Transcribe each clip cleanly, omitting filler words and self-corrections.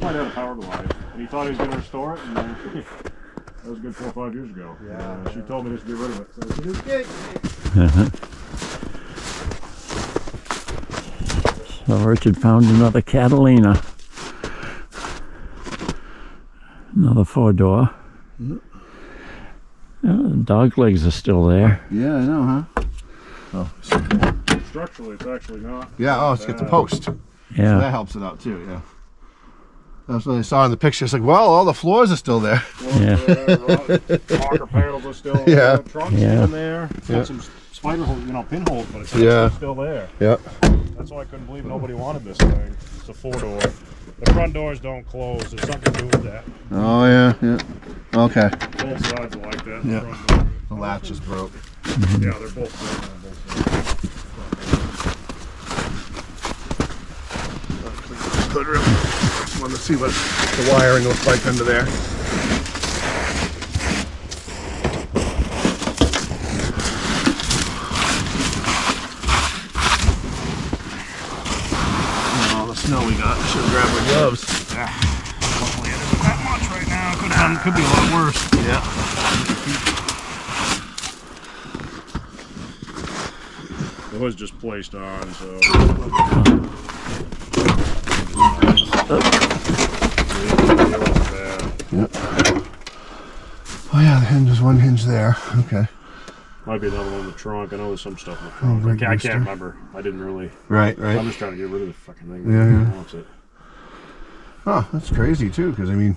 Might have a power glide, and he thought he was going to restore it, and that was good 4 or 5 years ago. Yeah. She told me just to get rid of it. So I said, okay. So Richard found another Catalina. Another 4-door. The dog legs are still there. Yeah, I know, huh? Oh, Structurally, it's actually not. yeah. Oh, it's got the post. Yeah. So that helps it out too. Yeah. That's what I saw in the picture. It's like, well, all the floors are still there. Yeah. Rocker panels are still. Yeah. Trunks Yeah. in there. It's got some spider holes, pinholes, but it's still there. Yeah. That's why I couldn't believe nobody wanted this thing. It's a 4-door. The front doors don't close. There's something to do with that. Oh yeah. Yeah. Okay. Both sides are like that. Yeah. The front door. The latch is broke. Yeah, they're both broken on both sides. Hood room. Just wanted to see what the wiring looks like under there. All the snow we got. Should grab my gloves. Yeah. Hopefully it isn't that much right now. Could be a lot worse. Yeah. The hood's just placed on, so. Oh yeah, the hinge is one hinge there. Okay. Might be another one in the trunk. I know there's some stuff in the trunk. I can't remember. I didn't really. Right. I'm just trying to get rid of the fucking thing. Yeah. Wants it. Oh, that's crazy too. Because I mean,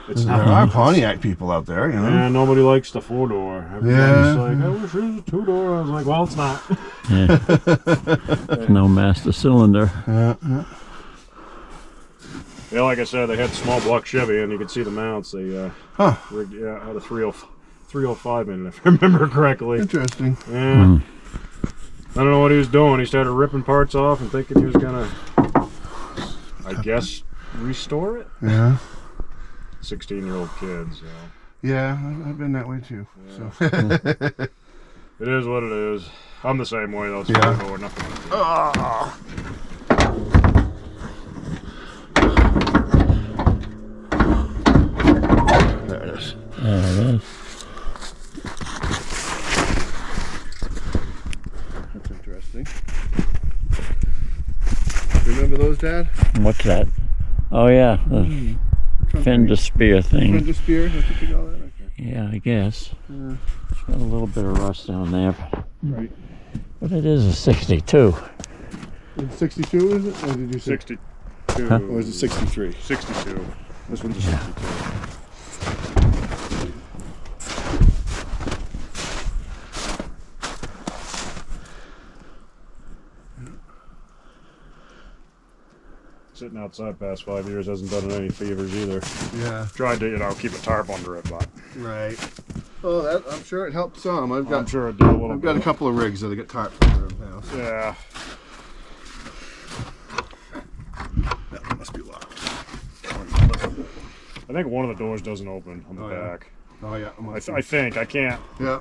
there are Pontiac people out there, you know. Yeah, nobody likes the 4-door. Everybody's like, I wish it was a 2-door. I was like, well, it's not. Yeah. There's no master cylinder. Yeah. Yeah, like I said, they had the small block Chevy, and you could see the mounts. They rigged, had a 305 in it, if I remember correctly. Interesting. Yeah. I don't know what he was doing. He started ripping parts off and thinking he was gonna, I guess, restore it. Yeah. 16-year-old kids. So. Yeah, I've been that way too. Yeah. So. It is what it is. I'm the same way though. It's Yeah. or nothing. There it is. There it is. That's interesting. Remember those, Dad? What's that? Oh yeah, the fender spear thing. Fender spear? That's what you call that? Okay. Yeah, I guess. Yeah. It's got a little bit of rust down there, Right. but it is a 62. 62 is it? Or did you say? 62. Huh? Or is it 63? 62. This one's a 62. Sitting outside past 5 years hasn't done it any favors either. Yeah. Tried to, keep a tarp under it, but Right. Oh, that I'm sure it helped some. I'm sure it did a little I've bit. got a couple of rigs that I get tarp under them now. So. Yeah. That must be locked. I think one of the doors doesn't open on the back. Oh yeah. I think. I can't. Yeah.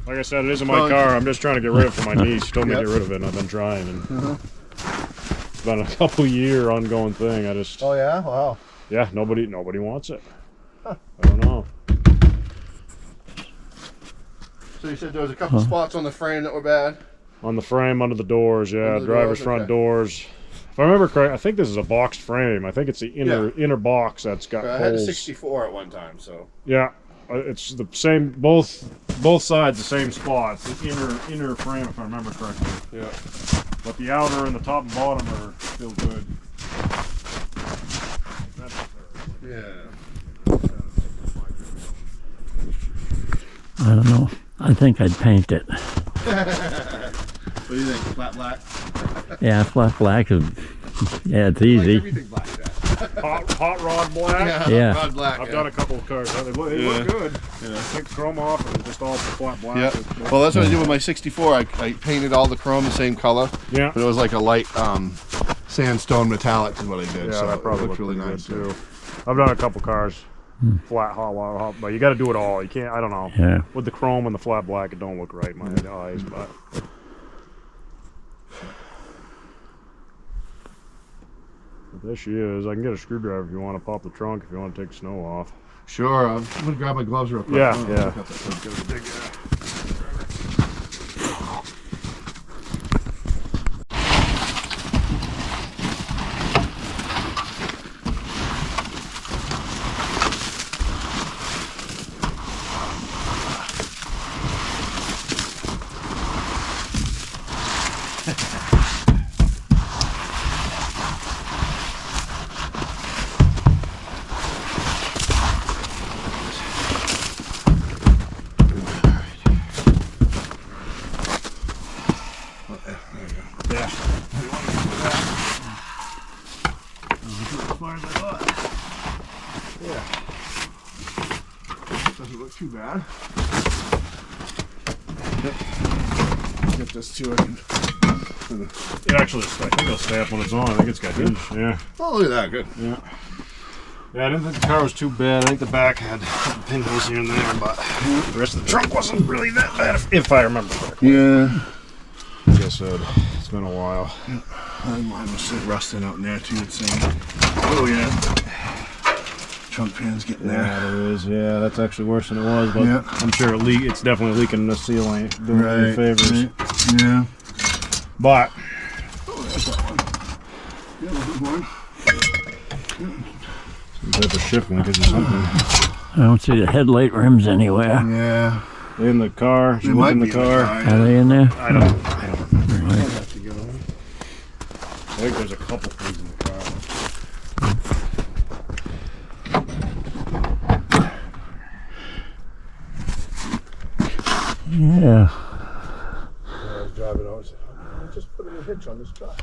Like I said, it isn't my car. I'm just trying to get rid of it for my niece. She told me to Yep. get rid of it, and I've been trying. And it's been a couple-year ongoing thing. I just, Oh yeah. Wow. yeah, nobody wants it. I don't know. So you said there was a couple spots on the frame that were bad. On the frame, under the doors, yeah, Under the driver's doors, front okay. doors. If I remember correct, I think this is a boxed frame. I think it's the inner box that's got I had a holes. 64 at one time, so. Yeah, it's the same. Both sides the same spots. The inner frame, if I remember correctly. Yeah. But the outer and the top and bottom are still good. Yeah. I don't know. I think I'd paint it. What do you think? Flat black? Yeah, flat black. Yeah, it's Like easy. everything black, Dad. Hot rod black. Yeah. Rod black. I've done a couple of cars. They look good. Yeah. Take the chrome off and just all flat black. Yeah. Well, that's what I did with my 64. I painted all the chrome the same color, Yeah. but it was like a light sandstone metallic is what I did. Yeah, so that probably it looked really pretty nice good, too. I've done a couple cars, flat, hot, but you got to do it all. You can't. I don't know. Yeah. With the chrome and the flat black, it don't look right in my eyes, but. But there she is. I can get a screwdriver if you want to pop the trunk, if you want to take snow off. Sure, I'm gonna grab my gloves real quick. Yeah, Oh, yeah. got that big, Yeah. Yeah. Doesn't look too bad. Get this too. I can. It actually, I think it'll stay up when it's on. I think it's got hinge. Yeah. Oh, look at that. Good. Yeah. Yeah, I didn't think the car was too bad. I think the back had pinholes here and there, but the rest of the trunk wasn't really that bad, if I remember correctly. Yeah. Like I said, it's been a while. Yeah. Mine was rusting out in there too. It's saying, oh yeah. Trunk pan's getting there. Yeah, it is. Yeah, that's actually worse than it was, but Yeah. I'm sure it's definitely leaking the seal ain't doing it any favors. Right. Yeah. But Oh, there's that one. Yeah, that's a good one. some type of shift linkage or something. I don't see the headlight rims anywhere. Yeah. In the car. She They looked might in the be car. Are they in there? I don't remember. I'll have to get on. I think there's a couple things in the car. Yeah. I was driving out. I said, oh, just put a hitch on this truck.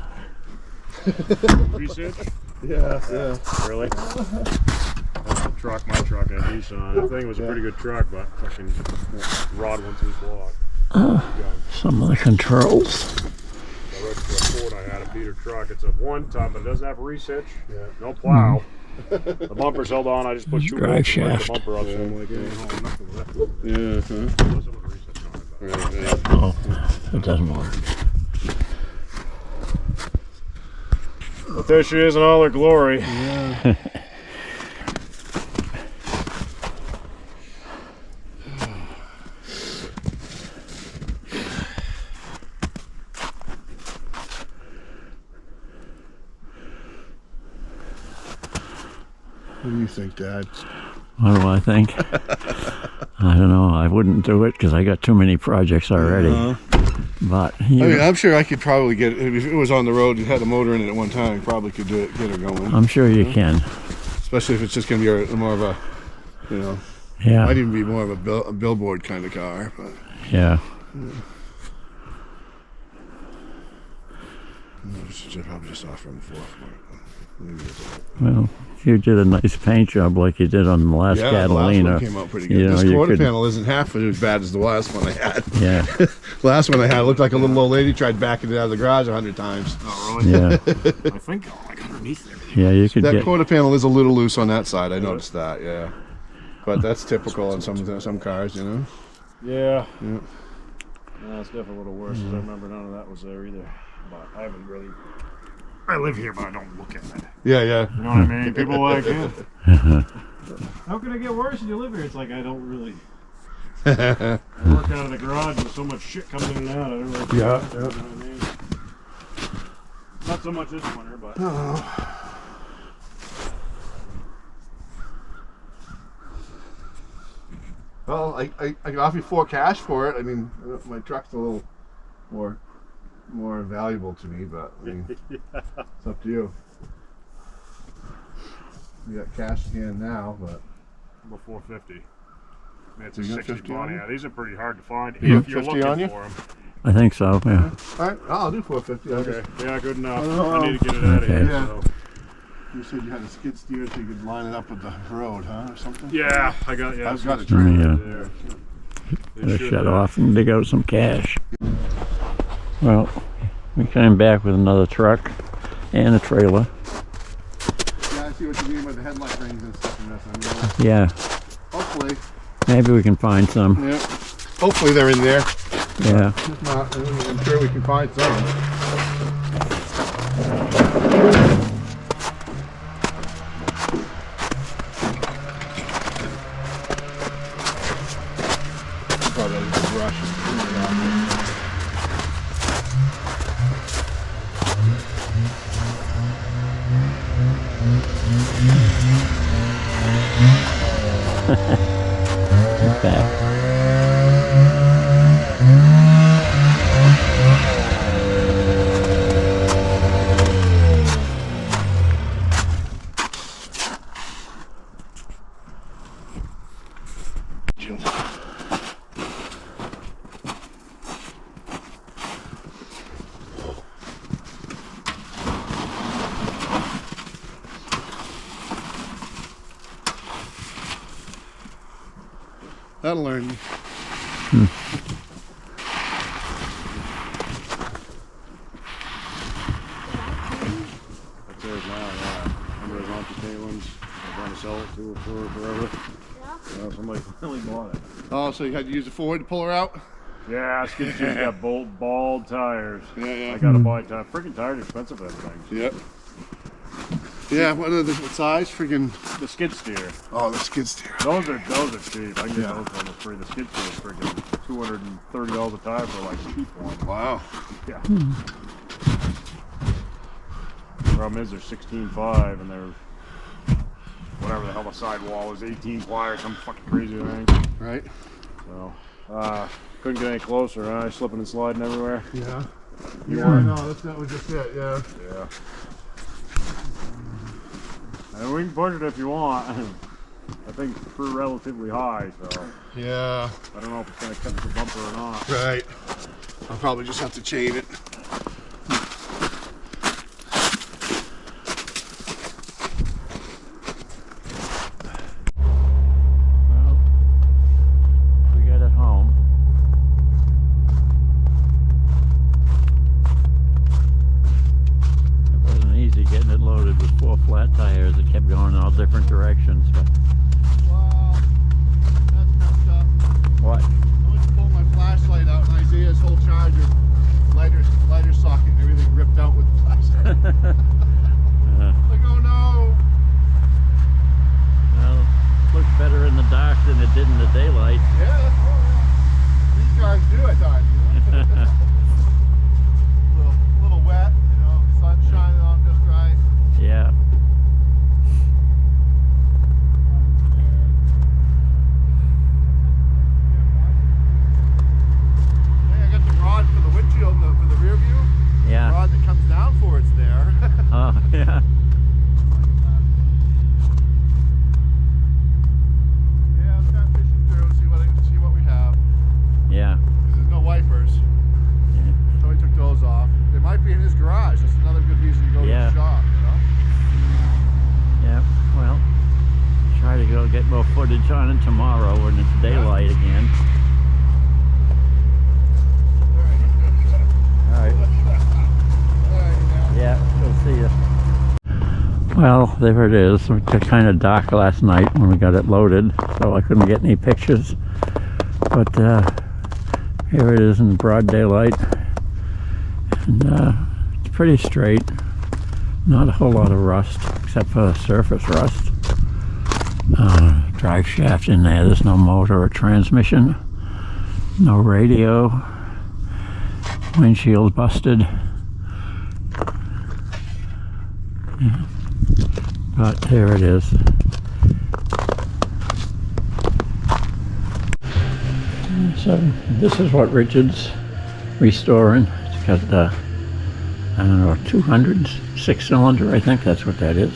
Research? Yeah. Yeah. Really? My truck at Nissan. That thing was a pretty good truck, but fucking rod went through the block. Some of the controls. I wrote to a Ford I had, a beater truck. It's a one ton, but it doesn't have a reach hitch. Yeah. No plow. The bumper's held on. I just put two Drive bolts to break shaft. the bumper up. So I'm like, yeah, nothing with that. Yeah. Unless it was a reach hitch on it, but- Oh, it doesn't work. But there she is in all her glory. Yeah. What do you think, Dad? What do I think? I don't know. I wouldn't do it because I got too many projects already. But I mean, I'm sure I could probably get it if it was on the road and had a motor in it at one time. Probably could do it, get her going. I'm sure you can. Especially if it's just going to be more of a, you know, Yeah. might even be more of a billboard kind of car. But Yeah. should probably just offer him for it. Well, you did a nice paint job like you did on the last Yeah, Catalina. the last one came out pretty good. You know, This you quarter could- panel isn't half as bad as the last one I had. Yeah. The last one I had looked like a little old lady tried backing it out of the garage 100 times. Oh, really? Yeah. I think, like underneath everything. Yeah, you could That get. quarter panel is a little loose on that side. I noticed that. Yeah, but that's typical on some cars, you know. Yeah. Yeah. No, it's definitely a little worse because I remember none of that was there either. But I haven't really. I live here, but I don't look at it. Yeah, yeah. You know what I mean? People are like, yeah. How can it get worse when you live here? It's like I don't really. I work out of the garage and so much shit comes in and out. I don't really. Yeah, You know what I mean? Not so much this winter, but. Well, I can offer you 4 cash for it. I mean, my truck's a little more valuable to me, but I mean, it's up to you. We got cash in hand now, but About 450. I mean, it's a You got 60 50 on bond. you? Yeah, these are pretty hard to find You if got you're 50 looking on you? for them. I think so. Yeah. all right, I'll do 450. I'll Okay. Yeah, good enough. Oh, I need to get it out of okay. here. Yeah. So. You said you had a skid steer so you could line it up with the road, huh, or something? Yeah, I got. Yeah, I've got it's a trailer Yeah. there. They Better should, shut off and dig out some cash. Well, we came back with another truck and a trailer. Yeah, I see what you mean by the headlight rings and stuff in this. I mean, Yeah. hopefully, Maybe we can find some. yeah. Hopefully they're in there. Yeah. If not, I'm sure we can find some. Okay. That'll learn you. That's theirs now, yeah. Remember those amputee ones? They're trying to sell it to for forever. Yeah. Somebody finally bought it. Oh, so you had to use the Ford to pull her out? Yeah, skid steer's got bald tires. Yeah. I gotta buy tires. Freaking tires are expensive, that thing. Yep. Yeah, what size? Freaking The skid steer. oh, the skid steer. Those are cheap. I can get those almost free. The skid steer is freaking $230 a tire for like a cheap one. Wow. Yeah. Problem is they're 16.5 and they're whatever the hell the sidewall is, 18 ply or some fucking crazy thing. Right. So couldn't get any closer, huh? Slipping and sliding everywhere. Yeah. You I know. That was just it. Yeah. Yeah. And we can push it if you want. I think it's pretty relatively high, so Yeah. I don't know if it's gonna cut the bumper or not. Right. I'll probably just have to chain it. Well, we got it home. It wasn't easy getting it loaded with 4 flat tires. It kept going in all different directions. But Wow. That's messed up. what? I went to pull my flashlight out and Isaiah's whole charger, lighter socket, and everything ripped out with the flashlight. Like, oh no. Well, it looks better in the dark than it did in the daylight. Yeah. These cars do, I thought. Little wet, sun shining on just right. Yeah. Hey, I got the rod for the windshield for the rear view. Yeah. The rod that comes down for it's there. Oh, yeah. Yeah, I'll start fishing through, see what we have. Yeah. 'Cause there's no wipers. Yeah. So he took those off. They might be in his garage. That's another good reason to go Yeah. to the shop, Yeah. Well, try to go get more footage on it tomorrow when it's daylight again. All right. Yeah, we'll see you. Well, there it is. It got kind of dark last night when we got it loaded, so I couldn't get any pictures. But here it is in broad daylight. And it's pretty straight. Not a whole lot of rust, except for the surface rust. Drive shaft in there. There's no motor or transmission. No radio. Windshield busted. Yeah. But there it is. So this is what Richard's restoring. It's got I don't know, 200 6-cylinder, I think that's what that is.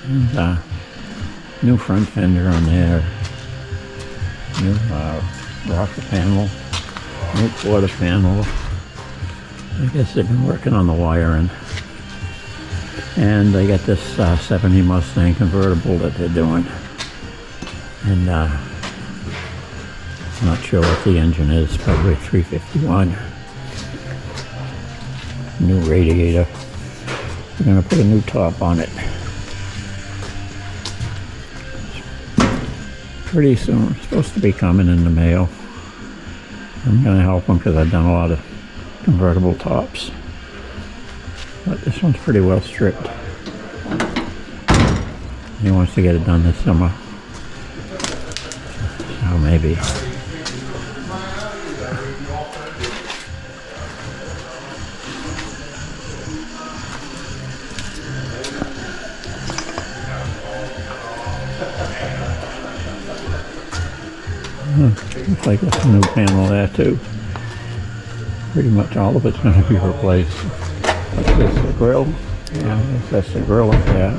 And new front fender on there. New rocker panel. New quarter panel. I guess they've been working on the wiring. And they got this 70 Mustang convertible that they're doing. And I'm not sure what the engine is, probably 351. New radiator. We're going to put a new top on it pretty soon. It's supposed to be coming in the mail. I'm going to help them because I've done a lot of convertible tops. But this one's pretty well stripped. He wants to get it done this summer. So maybe. Looks like that's a new panel there too. Pretty much all of it's going to be replaced. What's this, the grill? Yeah, that's the grill up there.